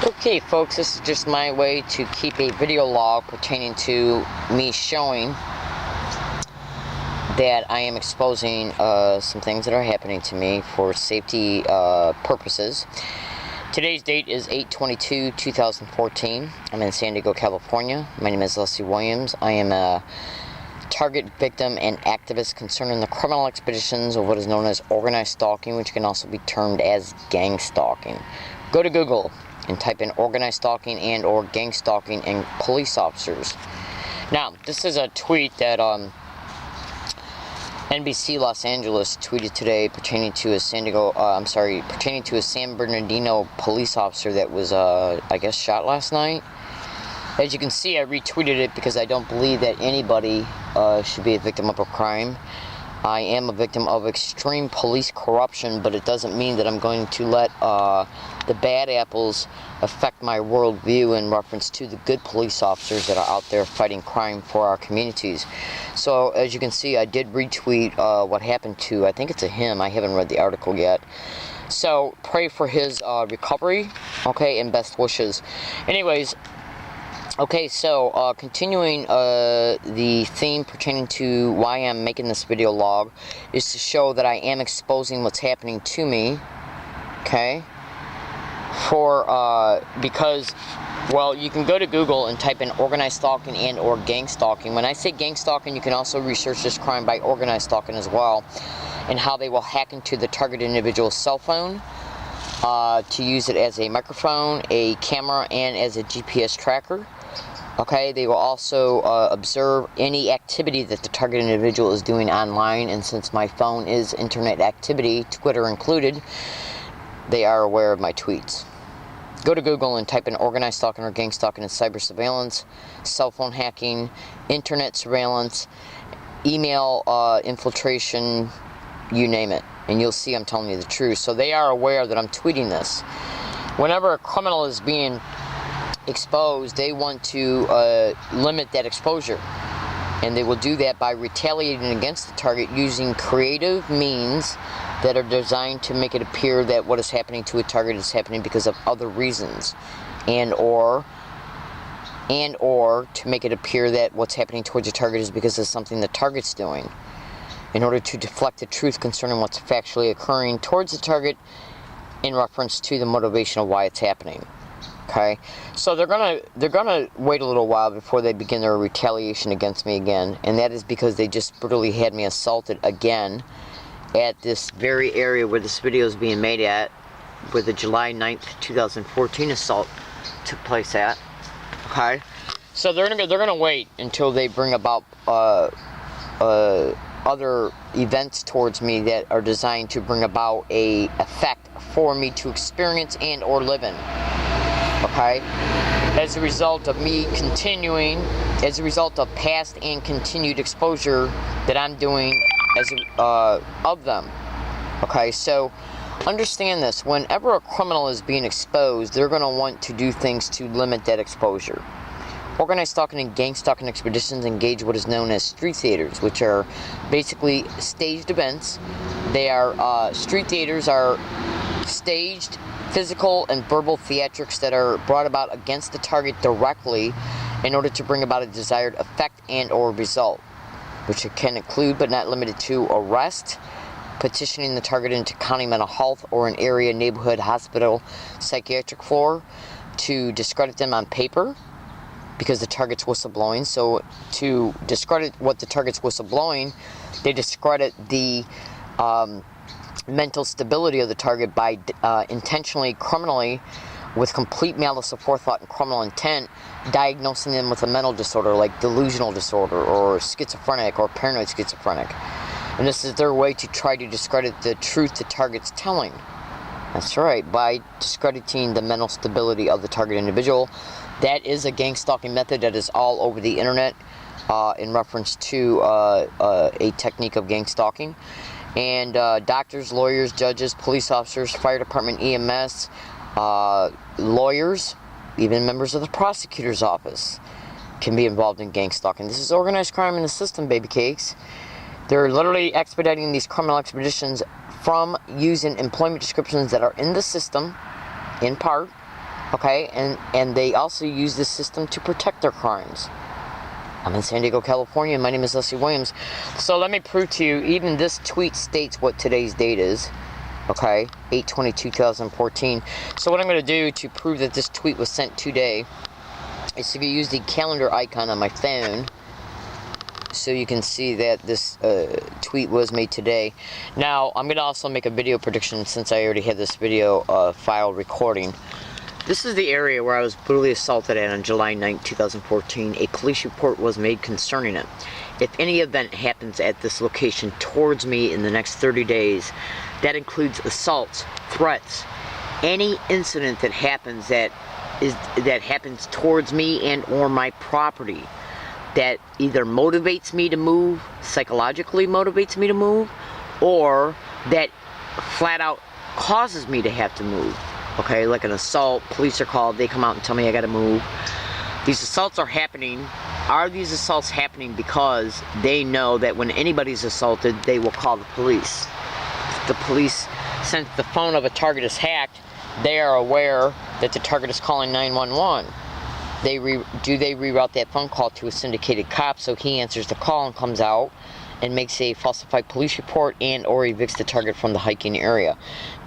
Okay folks, this is just my way to keep a video log pertaining to me showing that I am exposing some things that are happening to me for safety purposes. Today's date is 8/22/2014. I'm in San Diego, California. My name is Leslie Williams. I am a target victim and activist concerning the criminal expeditions of what is known as organized stalking, which can also be termed as gang stalking. Go to Google and type in organized stalking and or gang stalking and police officers. Now, this is a tweet that NBC Los Angeles tweeted today pertaining to a pertaining to a San Bernardino police officer that was, I guess, shot last night. As you can see, I retweeted it because I don't believe that anybody should be a victim of a crime. I am a victim of extreme police corruption, but it doesn't mean that I'm going to let the bad apples affect my worldview in reference to the good police officers that are out there fighting crime for our communities. So, as you can see, I did retweet what happened to, I think it's him, I haven't read the article yet. So, pray for his recovery, okay, and best wishes. Anyways, okay, so continuing the theme pertaining to why I'm making this video log is to show that I am exposing what's happening to me, okay, because, well, you can go to Google and type in organized stalking and or gang stalking. When I say gang stalking, you can also research this crime by organized stalking as well, and how they will hack into the target individual's cell phone to use it as a microphone, a camera, and as a GPS tracker. Okay, they will also observe any activity that the target individual is doing online, and since my phone is internet activity, Twitter included, they are aware of my tweets. Go to Google and type in organized stalking or gang stalking and cyber surveillance, cell phone hacking, internet surveillance, email infiltration, you name it, and you'll see I'm telling you the truth. So they are aware that I'm tweeting this. Whenever a criminal is being exposed, they want to limit that exposure, and they will do that by retaliating against the target using creative means that are designed to make it appear that what is happening to a target is happening because of other reasons, and or to make it appear that what's happening towards a target is because of something the target's doing, in order to deflect the truth concerning what's factually occurring towards the target in reference to the motivation of why it's happening. Okay, so they're gonna wait a little while before they begin their retaliation against me again, and that is because they just brutally had me assaulted again at this very area where this video is being made at, where the July 9th, 2014 assault took place at. Okay, so they're gonna wait until they bring about other events towards me that are designed to bring about a effect for me to experience and or live in. Okay, as a result of me continuing, as a result of past and continued exposure that I'm doing of them. Okay, so understand this: whenever a criminal is being exposed, they're going to want to do things to limit that exposure. Organized stalking and gang stalking expeditions engage what is known as street theaters, which are basically staged events. They are street theaters are staged physical and verbal theatrics that are brought about against the target directly in order to bring about a desired effect and or result, which can include but not limited to arrest, petitioning the target into county mental health or an area neighborhood hospital psychiatric floor to discredit them on paper because the target's whistleblowing. So to discredit what the target's whistleblowing, they discredit the mental stability of the target by intentionally, criminally, with complete malice of forethought and criminal intent, diagnosing them with a mental disorder like delusional disorder or schizophrenic or paranoid schizophrenic. And this is their way to try to discredit the truth the target's telling. That's right, by discrediting the mental stability of the target individual. That is a gang stalking method that is all over the internet in reference to a technique of gang stalking. And doctors, lawyers, judges, police officers, fire department, EMS, lawyers, even members of the prosecutor's office can be involved in gang stalking. This is organized crime in the system, baby cakes. They're literally expediting these criminal expeditions from using employment descriptions that are in the system, in part, Okay, and they also use this system to protect their crimes. I'm in San Diego, California. My name is Leslie Williams. So let me prove to you, even this tweet states what today's date is. Okay, 8/20/2014. So what I'm going to do to prove that this tweet was sent today is to use the calendar icon on my phone, so you can see that this tweet was made today. Now, I'm going to also make a video prediction since I already had this video file recording. This is the area where I was brutally assaulted at on July 9, 2014. A police report was made concerning it. If any event happens at this location towards me in the next 30 days, that includes assaults, threats, any incident that happens that happens towards me and or my property, that either motivates me to move, psychologically motivates me to move, or that flat out causes me to have to move. Okay, like an assault, police are called, they come out and tell me I gotta move. These assaults are happening. Are these assaults happening because they know that when anybody's assaulted, they will call the police? If the police, since the phone of a target is hacked, they are aware that the target is calling 911. Do they reroute that phone call to a syndicated cop so he answers the call and comes out and makes a falsified police report and or evicts the target from the hiking area?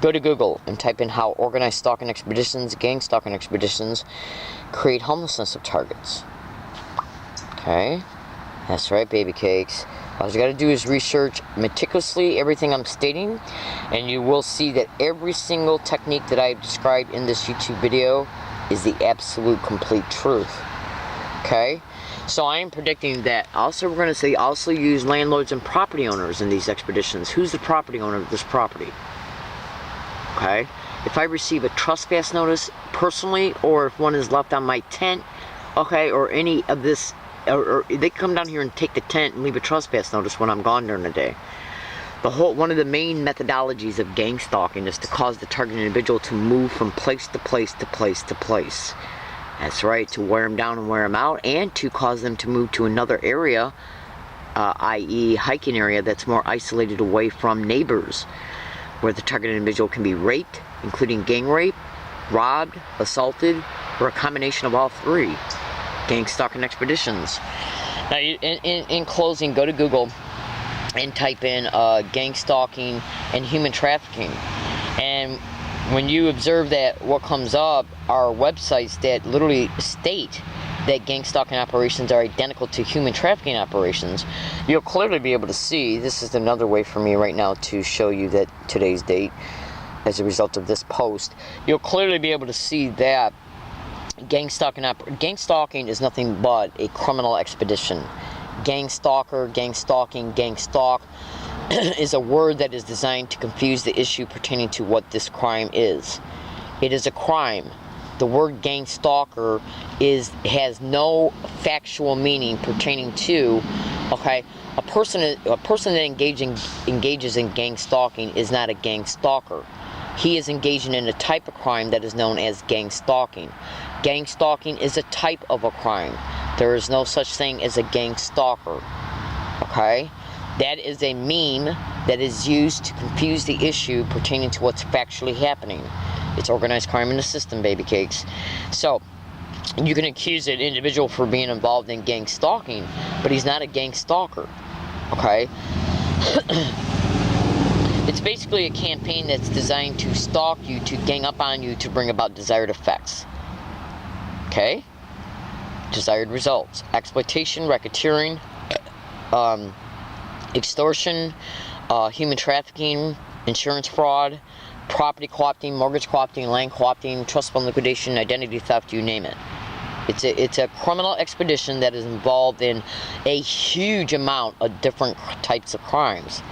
Go to Google and type in how organized stalking expeditions, gang stalking expeditions create homelessness of targets. Okay, that's right, baby cakes. All you got to do is research meticulously everything I'm stating, and you will see that every single technique that I've described in this YouTube video is the absolute complete truth. Okay, so I am predicting that also we're going to say also use landlords and property owners in these expeditions. Who's the property owner of this property? Okay, if I receive a trespass notice personally, or if one is left on my tent, okay, or any of this, or they come down here and take the tent and leave a trespass notice when I'm gone during the day. One of the main methodologies of gang stalking is to cause the target individual to move from place to place to place to place. That's right, to wear them down and wear them out, and to cause them to move to another area, i.e. hiking area that's more isolated away from neighbors, where the target individual can be raped, including gang rape, robbed, assaulted, or a combination of all three. Gang stalking expeditions. Now, in closing, go to Google and type in gang stalking and human trafficking. And when you observe that, what comes up are websites that literally state that gang stalking operations are identical to human trafficking operations. You'll clearly be able to see, this is another way for me right now to show you that today's date as a result of this post. You'll clearly be able to see that gang stalking is nothing but a criminal expedition. Gang stalker, gang stalking, gang stalk is a word that is designed to confuse the issue pertaining to what this crime is. It is a crime. The word gang stalker has no factual meaning pertaining to, okay, a person that engages in gang stalking is not a gang stalker. He is engaging in a type of crime that is known as gang stalking. Gang stalking is a type of a crime. There is no such thing as a gang stalker. Okay? That is a meme that is used to confuse the issue pertaining to what's factually happening. It's organized crime in the system, baby cakes. So, you can accuse an individual for being involved in gang stalking, but he's not a gang stalker. Okay? It's basically a campaign that's designed to stalk you, to gang up on you, to bring about desired effects. Okay? Desired results. Exploitation, racketeering, extortion, human trafficking, insurance fraud, property co-opting, mortgage co-opting, land co-opting, trust fund liquidation, identity theft, you name it. It's a criminal expedition that is involved in a huge amount of different types of crimes.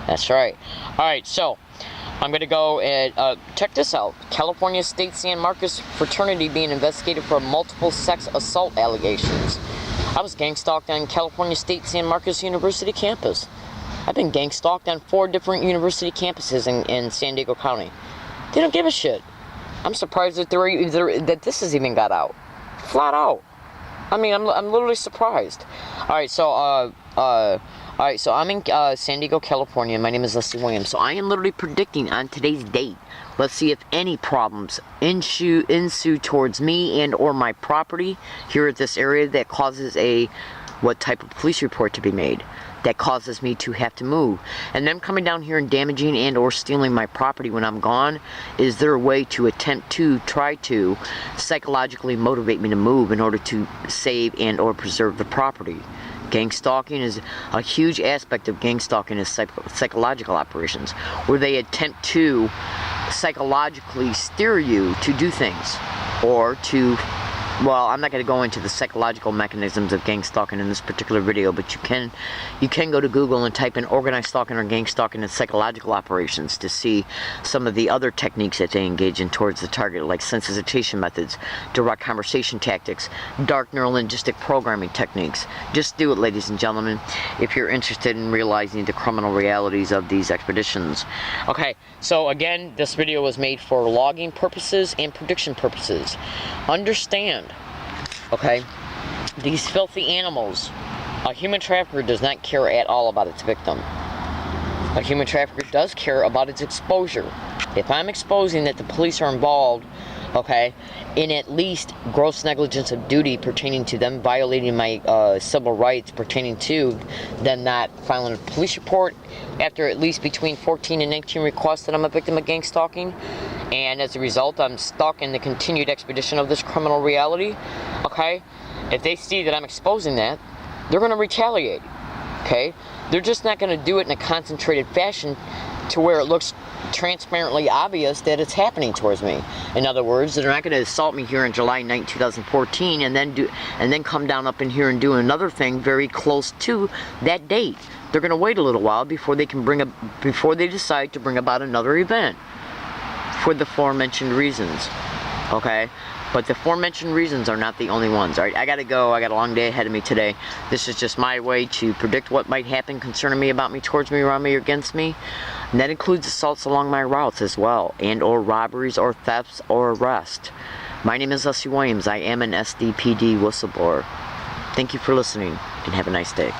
That's right. Alright, so I'm going to go and check this out. California State San Marcos fraternity being investigated for multiple sex assault allegations. I was gang stalked on California State San Marcos University campus. I've been gang stalked on 4 different university campuses in San Diego County. They don't give a shit. I'm surprised that that this has even got out. Flat out. I mean, I'm literally surprised. Alright, so I'm in San Diego, California. My name is Leslie Williams. So I am literally predicting on today's date Let's see if any problems ensue towards me and or my property here at this area that causes what type of police report to be made that causes me to have to move. And them coming down here and damaging and or stealing my property when I'm gone, is there a way to attempt to try to psychologically motivate me to move in order to save and or preserve the property? Gang stalking is a huge aspect of gang stalking, is psychological operations, where they attempt to psychologically steer you to do things, or to, well, I'm not going to go into the psychological mechanisms of gang stalking in this particular video, but you can go to Google and type in organized stalking or gang stalking and psychological operations to see some of the other techniques that they engage in towards the target, like sensitization methods, direct conversation tactics, dark neurolinguistic programming techniques. Just do it, ladies and gentlemen, if you're interested in realizing the criminal realities of these expeditions. Okay, so again, this video was made for logging purposes and prediction purposes. Understand, okay, these filthy animals, a human trafficker does not care at all about its victim. A human trafficker does care about its exposure. If I'm exposing that the police are involved, okay, in at least gross negligence of duty pertaining to them violating my civil rights pertaining to them not filing a police report after at least between 14 and 19 requests that I'm a victim of gang stalking, and as a result I'm stuck in the continued expedition of this criminal reality, okay, if they see that I'm exposing that, they're going to retaliate, okay? They're just not going to do it in a concentrated fashion to where it looks transparently obvious that it's happening towards me. In other words, they're not going to assault me here in July 9, 2014 and then come down up in here and do another thing very close to that date. They're going to wait a little while before they decide to bring about another event for the aforementioned reasons, okay? But the aforementioned reasons are not the only ones. All right, I gotta go. I got a long day ahead of me today. This is just my way to predict what might happen concerning me, about me, towards me, around me, or against me. And that includes assaults along my routes as well, and or robberies or thefts or arrest. My name is Leslie Williams. I am an SDPD whistleblower. Thank you for listening, and have a nice day.